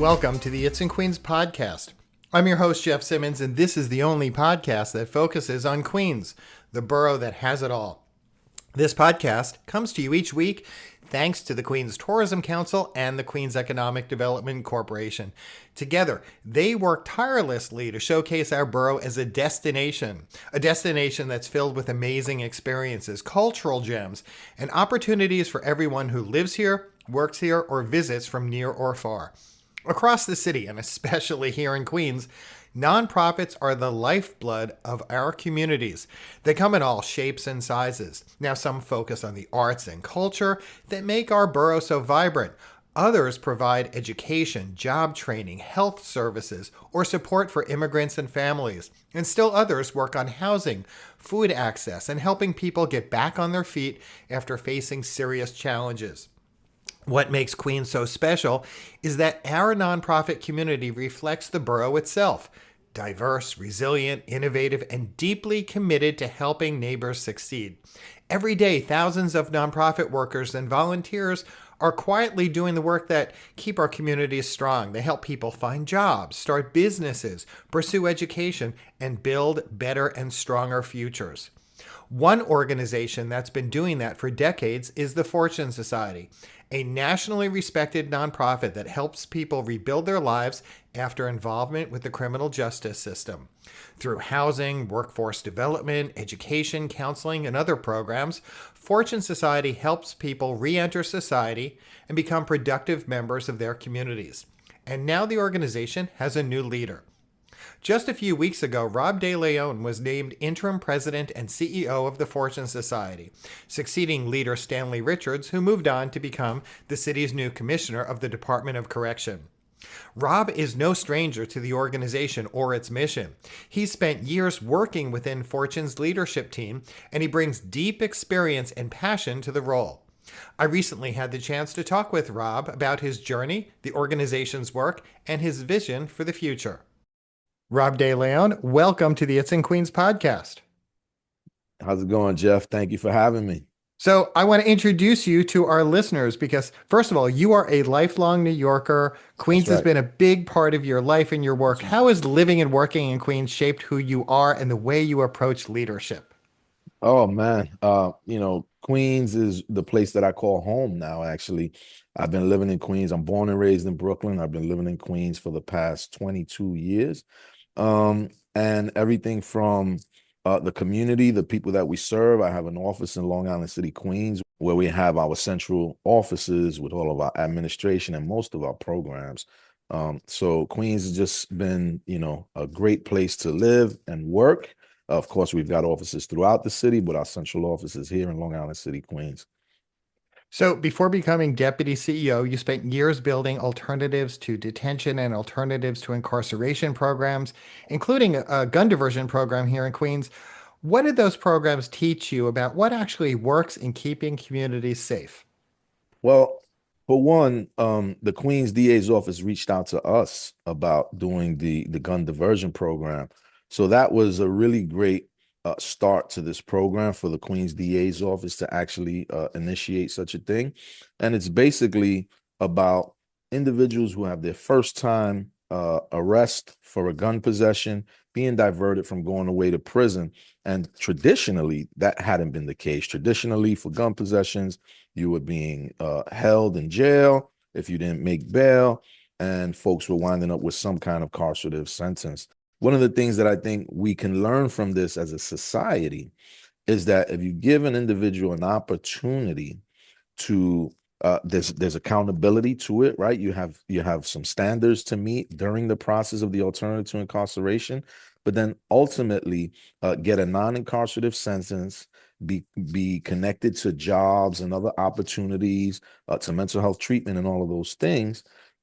Welcome to the It's in Queens podcast. I'm your host, Jeff Simmons, and this is the only podcast that focuses on Queens, the borough that has it all. This podcast comes to you each week thanks to the Queens Tourism Council and the Queens Economic Development Corporation. Together, they work tirelessly to showcase our borough as a destination that's filled with amazing experiences, cultural gems, and opportunities for everyone who lives here, works here, or visits from near or far. Across the city, and especially here in Queens, nonprofits are the lifeblood of our communities. They come in all shapes and sizes. Now, some focus on the arts and culture that make our borough so vibrant. Others provide education, job training, health services, or support for immigrants and families. And still others work on housing, food access, and helping people get back on their feet after facing serious challenges. What makes Queens so special is that our nonprofit community reflects the borough itself. Diverse, resilient, innovative, and deeply committed to helping neighbors succeed. Every day, thousands of nonprofit workers and volunteers are quietly doing the work that keep our communities strong. They help people find jobs, start businesses, pursue education, and build better and stronger futures. One organization that's been doing that for decades is the Fortune Society, a nationally respected nonprofit that helps people rebuild their lives after involvement with the criminal justice system. Through housing, workforce development, education, counseling, and other programs, Fortune Society helps people re-enter society and become productive members of their communities. And now the organization has a new leader. Just a few weeks ago, Rob DeLeon was named interim president and CEO of the Fortune Society, succeeding leader Stanley Richards, who moved on to become the city's new commissioner of the Department of Correction. Rob is no stranger to the organization or its mission. He's spent years working within Fortune's leadership team, and he brings deep experience and passion to the role. I recently had the chance to talk with Rob about his journey, the organization's work, and his vision for the future. Rob DeLeon, welcome to the It's in Queens podcast. How's it going, Jeff? Thank you for having me. So I want to introduce you to our listeners because, first of all, you are a lifelong New Yorker. Queens has been a big part of your life and your work. How has living and working in Queens shaped who you are and the way you approach leadership? Oh, man. Queens is the place that I call home now, actually. I've been living in Queens. I'm born and raised in Brooklyn. I've been living in Queens for the past 22 years. And everything from the community, the people that we serve. I have an office in Long Island City, Queens, where we have our central offices with all of our administration and most of our programs. So Queens has just been, a great place to live and work. Of course, we've got offices throughout the city, but our central office is here in Long Island City, Queens. So before becoming deputy CEO, you spent years building alternatives to detention and alternatives to incarceration programs, including a gun diversion program here in Queens. What did those programs teach you about what actually works in keeping communities safe? Well, for one, the Queens DA's office reached out to us about doing the gun diversion program. So that was a really great start to this program for the Queens DA's office to actually initiate such a thing. And it's basically about individuals who have their first time arrest for a gun possession being diverted from going away to prison. And traditionally, that hadn't been the case. Traditionally, for gun possessions, you were being held in jail if you didn't make bail, and folks were winding up with some kind of carcerative sentence. One of the things that I think we can learn from this as a society is that if you give an individual an opportunity to, there's accountability to it, right? You have some standards to meet during the process of the alternative to incarceration, but then ultimately get a non-incarcerative sentence, be connected to jobs and other opportunities, to mental health treatment and all of those things.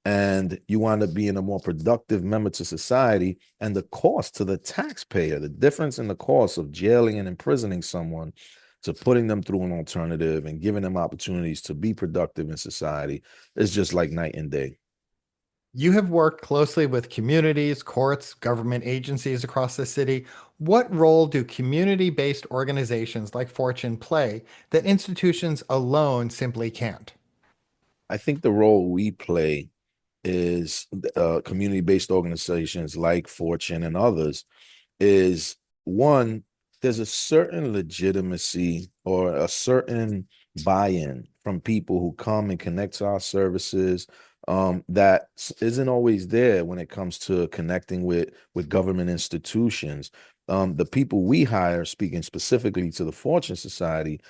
And you wind up being a more productive member to society, and the cost to the taxpayer, the difference in the cost of jailing and imprisoning someone to putting them through an alternative and giving them opportunities to be productive in society is just like night and day. You have worked closely with communities, courts, government agencies across the city. What role do community-based organizations like Fortune play that institutions alone simply can't? I think the role we play is community-based organizations like Fortune and others is one, there's a certain legitimacy or a certain buy-in from people who come and connect to our services that isn't always there when it comes to connecting with government institutions. The people we hire, speaking specifically to the Fortune Society,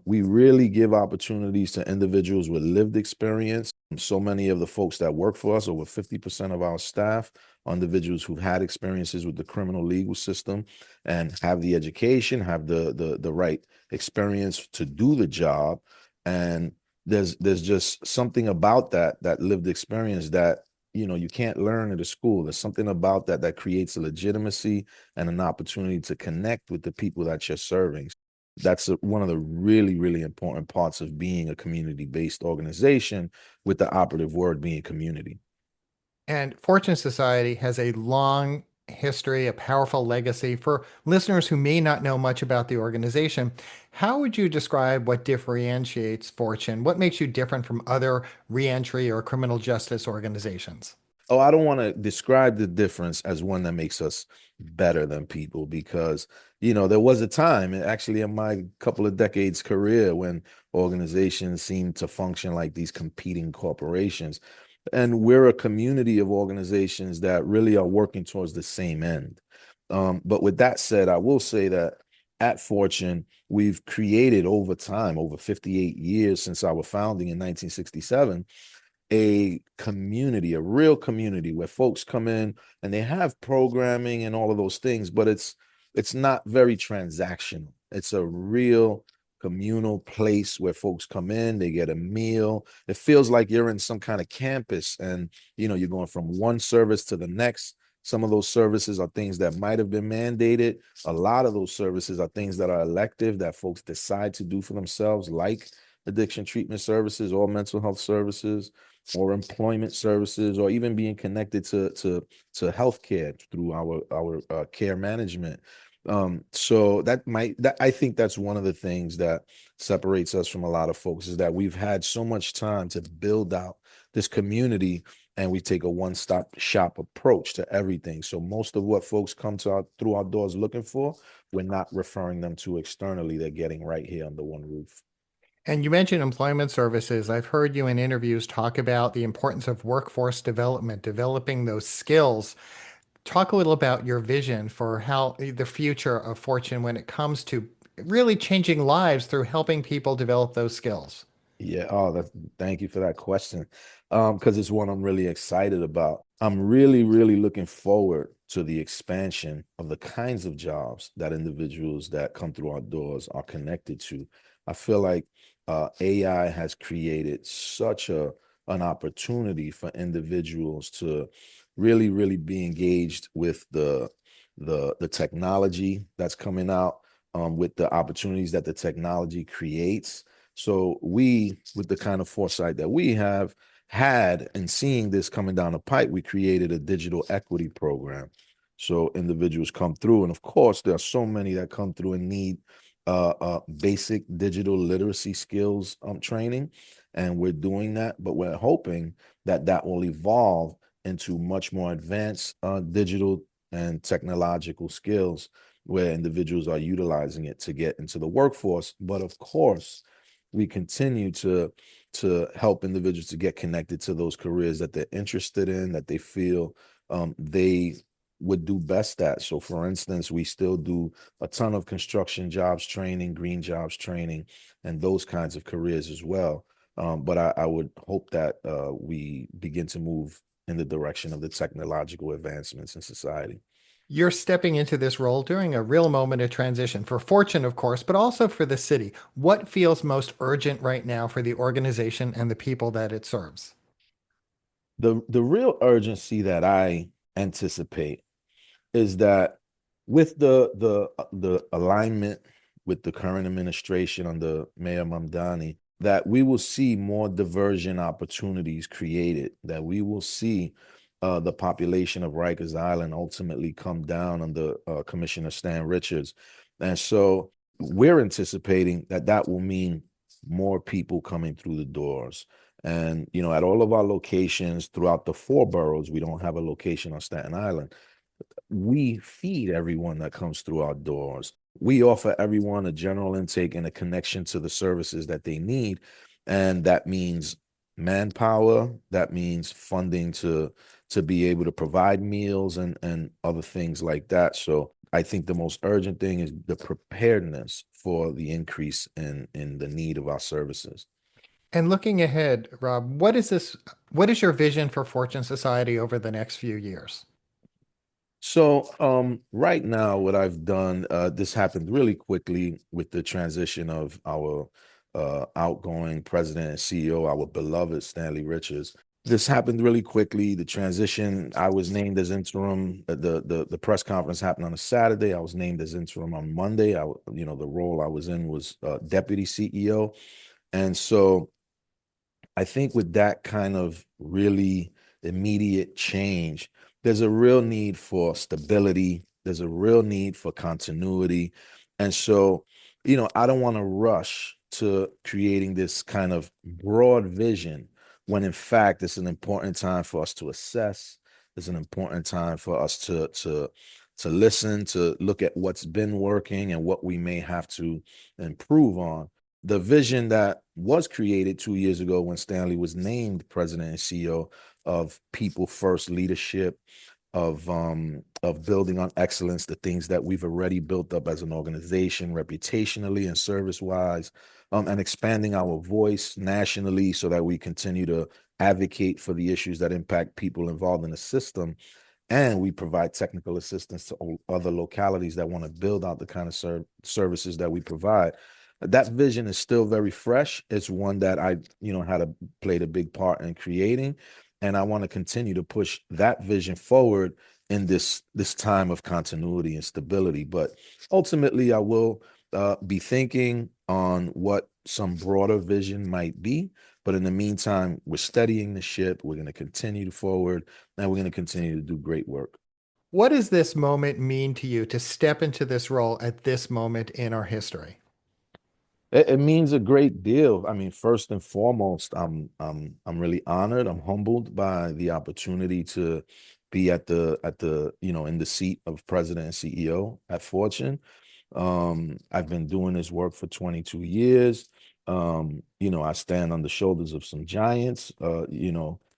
we really give opportunities to individuals with lived experience. So many of the folks that work for us, over 50% of our staff, are individuals who've had experiences with the criminal legal system and have the education, have the right experience to do the job. And there's just something about that lived experience that you can't learn at a school. There's something about that creates a legitimacy and an opportunity to connect with the people that you're serving. That's one of the really, really important parts of being a community-based organization, with the operative word being community. And Fortune Society has a long history, a powerful legacy. For listeners who may not know much about the organization, how would you describe what differentiates Fortune? What makes you different from other reentry or criminal justice organizations? Oh, I don't want to describe the difference as one that makes us better than people, because, there was a time, actually in my couple of decades career, when organizations seemed to function like these competing corporations. And we're a community of organizations that really are working towards the same end. But with that said, I will say that at Fortune, we've created over time, over 58 years since our founding in 1967, a community, a real community where folks come in and they have programming and all of those things, but it's not very transactional. It's a real communal place where folks come in, they get a meal. It feels like you're in some kind of campus, and you're going from one service to the next. Some of those services are things that might have been mandated. A lot of those services are things that are elective, that folks decide to do for themselves, like addiction treatment services or mental health services or employment services, or even being connected to healthcare through our care management. So that I think that's one of the things that separates us from a lot of folks, is that we've had so much time to build out this community, and we take a one-stop shop approach to everything. So most of what folks come through our doors looking for, we're not referring them to externally. They're getting right here under one roof. And you mentioned employment services. I've heard you in interviews talk about the importance of workforce development, developing those skills. Talk a little about your vision for how the future of Fortune when it comes to really changing lives through helping people develop those skills. Yeah. Oh, thank you for that question. Because it's one I'm really excited about. I'm really, really looking forward to the expansion of the kinds of jobs that individuals that come through our doors are connected to. I feel like AI has created such an opportunity for individuals to really, really be engaged with the technology that's coming out, with the opportunities that the technology creates. So we, with the kind of foresight that we have had and seeing this coming down the pipe, we created a digital equity program. So individuals come through, and of course, there are so many that come through and need basic digital literacy skills training, and we're doing that. But we're hoping that will evolve into much more advanced digital and technological skills, where individuals are utilizing it to get into the workforce. But of course, we continue to help individuals to get connected to those careers that they're interested in, that they feel they would do best at. So for instance, we still do a ton of construction jobs training, green jobs training, and those kinds of careers as well. But I would hope that we begin to move in the direction of the technological advancements in society. You're stepping into this role during a real moment of transition for Fortune, of course, but also for the city. What feels most urgent right now for the organization and the people that it serves? The real urgency that I anticipate is that with the alignment with the current administration under Mayor Mamdani, that we will see more diversion opportunities created, that we will see the population of Rikers Island ultimately come down under Commissioner Stan Richards. And so we're anticipating that will mean more people coming through the doors. And, at all of our locations throughout the four boroughs, we don't have a location on Staten Island. We feed everyone that comes through our doors. We offer everyone a general intake and a connection to the services that they need. And that means manpower, that means funding to be able to provide meals and other things like that. So I think the most urgent thing is the preparedness for the increase in the need of our services. And looking ahead, Rob, what is your vision for Fortune Society over the next few years? So right now, what I've done, this happened really quickly with the transition of our outgoing president and CEO, our beloved Stanley Richards. This happened really quickly. The transition, I was named as interim. The press conference happened on a Saturday. I was named as interim on Monday. The role I was in was deputy CEO. And so I think with that kind of really immediate change, there's a real need for stability. There's a real need for continuity. And so, I don't want to rush to creating this kind of broad vision when in fact it's an important time for us to assess. It's an important time for us to listen, to look at what's been working and what we may have to improve on. The vision that was created 2 years ago when Stanley was named president and CEO of people first leadership, of building on excellence, the things that we've already built up as an organization, reputationally and service wise, and expanding our voice nationally so that we continue to advocate for the issues that impact people involved in the system, and we provide technical assistance to other localities that want to build out the kind of services that we provide. That vision is still very fresh. It's one that I, played a big part in creating, and I want to continue to push that vision forward in this time of continuity and stability. But ultimately, I will be thinking on what some broader vision might be. But in the meantime, we're steadying the ship. We're going to continue forward, and we're going to continue to do great work. What does this moment mean to you to step into this role at this moment in our history? It means a great deal. I mean, first and foremost, I'm really honored. I'm humbled by the opportunity to be in the seat of president and CEO at Fortune. I've been doing this work for 22 years. I stand on the shoulders of some giants,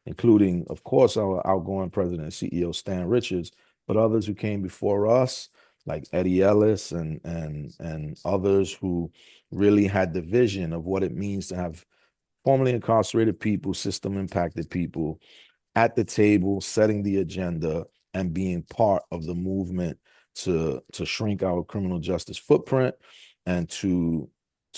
including, of course, our outgoing president and CEO, Stan Richards, but others who came before us, like Eddie Ellis and others who really had the vision of what it means to have formerly incarcerated people, system impacted people at the table, setting the agenda and being part of the movement to shrink our criminal justice footprint and to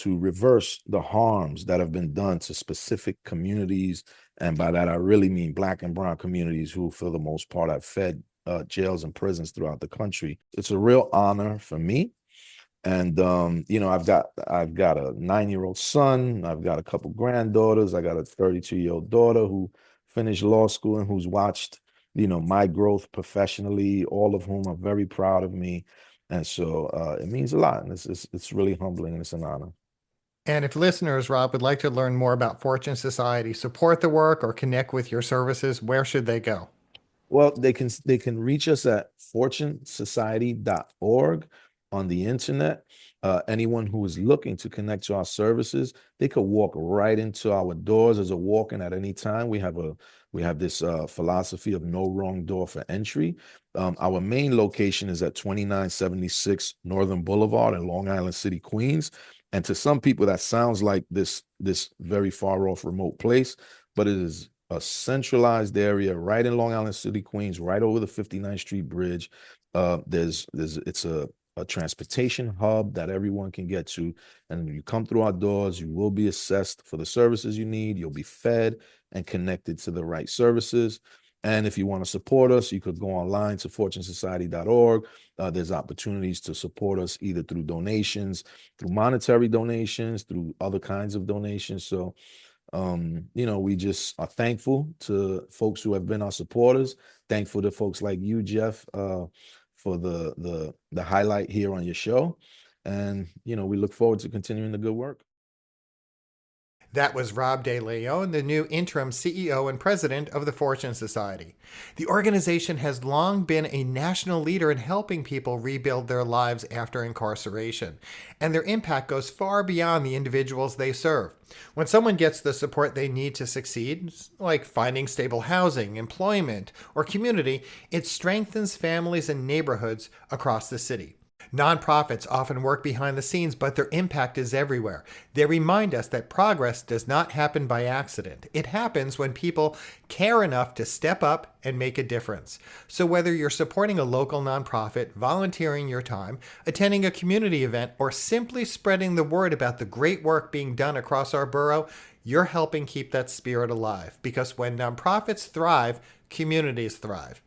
reverse the harms that have been done to specific communities. And by that, I really mean Black and brown communities who, for the most part, have fed jails and prisons throughout the country. It's a real honor for me. And I've got a 9-year-old son. I've got a couple granddaughters. I got a 32-year-old daughter who finished law school and who's watched, my growth professionally, all of whom are very proud of me. And so it means a lot. And it's really humbling and it's an honor. And if listeners, Rob, would like to learn more about Fortune Society, support the work, or connect with your services, where should they go? Well, they can reach us at fortunesociety.org on the internet. Anyone who is looking to connect to our services, they could walk right into our doors as a walk-in at any time. We have this philosophy of no wrong door for entry. Our main location is at 2976 Northern Boulevard in Long Island City, Queens. And to some people, that sounds like this very far off remote place, but it is a centralized area right in Long Island City, Queens, right over the 59th Street Bridge. It's a transportation hub that everyone can get to. And when you come through our doors, you will be assessed for the services you need. You'll be fed and connected to the right services. And if you want to support us, you could go online to fortunesociety.org. There's opportunities to support us either through donations, through monetary donations, through other kinds of donations. So we just are thankful to folks who have been our supporters, thankful to folks like you, Jeff, for the highlight here on your show. And we look forward to continuing the good work. That was Rob DeLeon, the new interim CEO and president of the Fortune Society. The organization has long been a national leader in helping people rebuild their lives after incarceration, and their impact goes far beyond the individuals they serve. When someone gets the support they need to succeed, like finding stable housing, employment, or community, it strengthens families and neighborhoods across the city. Nonprofits often work behind the scenes, but their impact is everywhere. They remind us that progress does not happen by accident. It happens when people care enough to step up and make a difference. So whether you're supporting a local nonprofit, volunteering your time, attending a community event, or simply spreading the word about the great work being done across our borough, you're helping keep that spirit alive. Because when nonprofits thrive, communities thrive.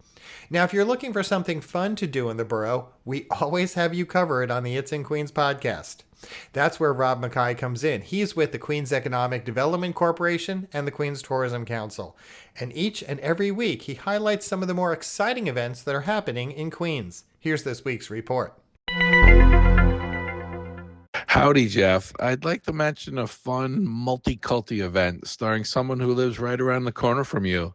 Now, if you're looking for something fun to do in the borough, we always have you covered on the It's in Queens podcast. That's where Rob Mackay comes in. He's with the Queens Economic Development Corporation and the Queens Tourism Council. And each and every week, he highlights some of the more exciting events that are happening in Queens. Here's this week's report. Howdy, Jeff. I'd like to mention a fun multi-culti event starring someone who lives right around the corner from you.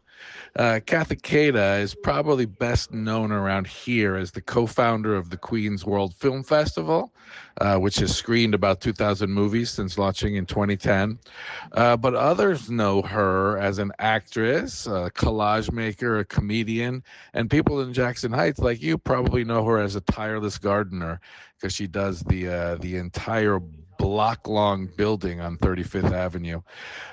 Kathy Kada is probably best known around here as the co-founder of the Queens World Film Festival, which has screened about 2,000 movies since launching in 2010. But others know her as an actress, a collage maker, a comedian, and people in Jackson Heights like you probably know her as a tireless gardener because she does the entire block-long building on 35th Avenue.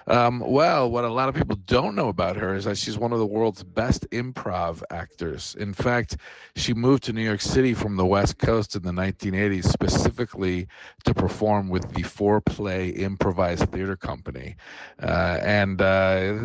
Well, what a lot of people don't know about her is that she's one of the world's best improv actors. In fact, she moved to New York City from the West Coast in the 1980s specifically to perform with the Four-Play Improvised Theater Company. And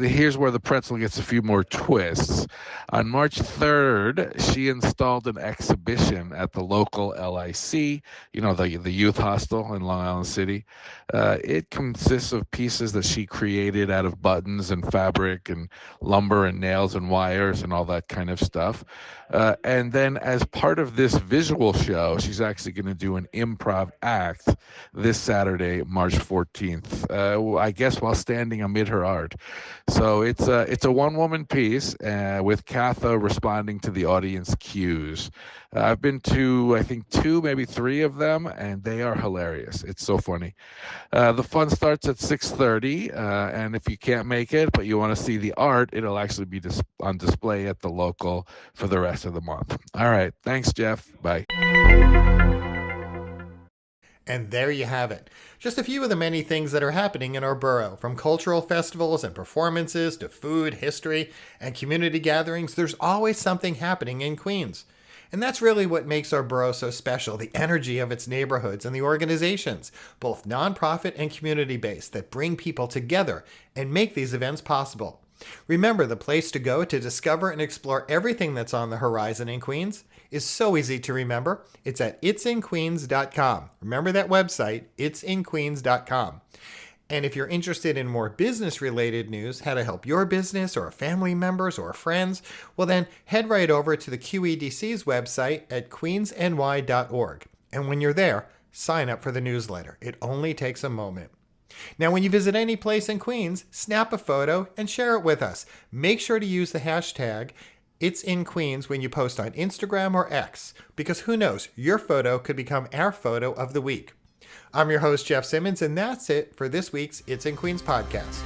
here's where the pretzel gets a few more twists. On March 3rd, she installed an exhibition at the local LIC, the youth hostel in Long Island City. It consists of pieces that she created out of buttons and fabric and lumber and nails and wires and all that kind of stuff. And then as part of this visual show, she's actually going to do an improv act this Saturday, March 14th, I guess while standing amid her art. So it's a one-woman piece with Katha responding to the audience cues. I've been to, I think, 2, maybe 3 of them, and they are hilarious. It's so funny. The fun starts at 6:30, and if you can't make it, but you want to see the art, it'll actually be on display at the local for the rest of the month. All right. Thanks, Jeff. Bye. And there you have it. Just a few of the many things that are happening in our borough. From cultural festivals and performances to food, history, and community gatherings, there's always something happening in Queens. And that's really what makes our borough so special, the energy of its neighborhoods and the organizations, both nonprofit and community-based, that bring people together and make these events possible. Remember, the place to go to discover and explore everything that's on the horizon in Queens is so easy to remember. It's at itsinqueens.com. Remember that website, itsinqueens.com. And if you're interested in more business-related news, how to help your business or family members or friends, well then head right over to the QEDC's website at queensny.org. And when you're there, sign up for the newsletter. It only takes a moment. Now, when you visit any place in Queens, snap a photo and share it with us. Make sure to use the hashtag #It'sInQueens when you post on Instagram or X, because who knows, your photo could become our photo of the week. I'm your host, Jeff Simmons, and that's it for this week's It's in Queens podcast.